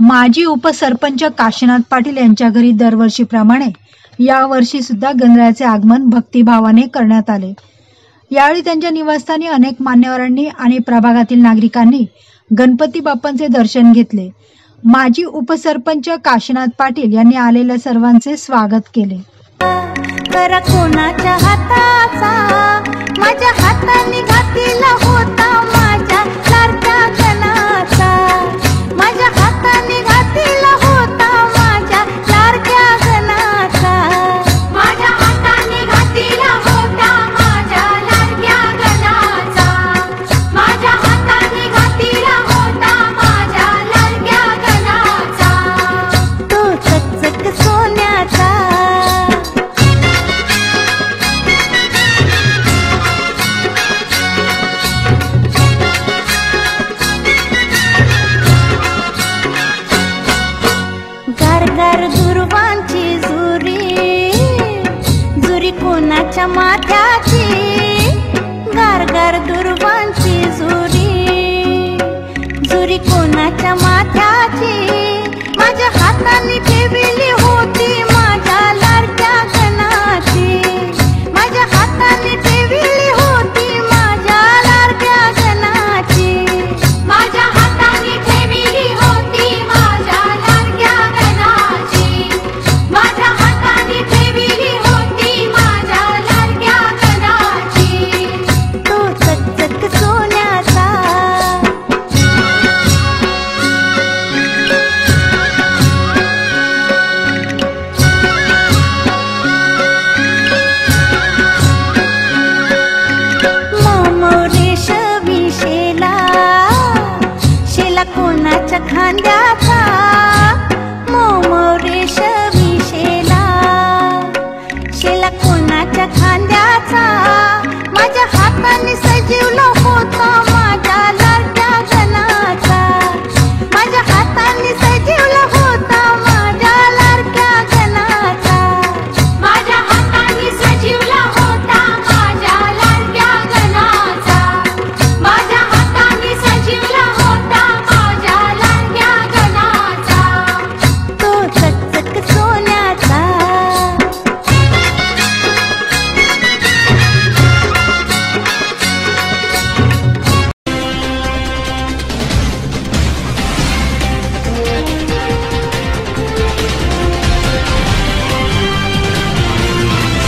माजी उपसरपंच काशीनाथ पाटील यांच्या घरी दरवर्षीप्रमाणे यावर्षी सुद्धा गणरायाचे आगमन भक्तिभावाने करण्यात आले। यावेळी त्यांच्या निवासस्थानी अनेक मान्यवरांनी आणि प्रभागातील नागरिकांनी गणपती बाप्पांचे दर्शन घेतले। माजी उपसरपंच काशीनाथ पाटील यांनी आलेल्या सर्वांचे स्वागत केले। करा कोणाच्या हाताचा माझ्या हाताने घातला होता माझ्या लाडक्या गणाचा, माझ्या हाताने घातला होता माझ्या लाडक्या गणाचा, माझ्या हाताने घातला होता माझ्या लाडक्या गणाचा, माझ्या हाताने घातला होता माझ्या लाडक्या गणाचा, तो चकचक सोन्याचा। दुर्वांची जुरी जुरी कोणाच्या माथ्या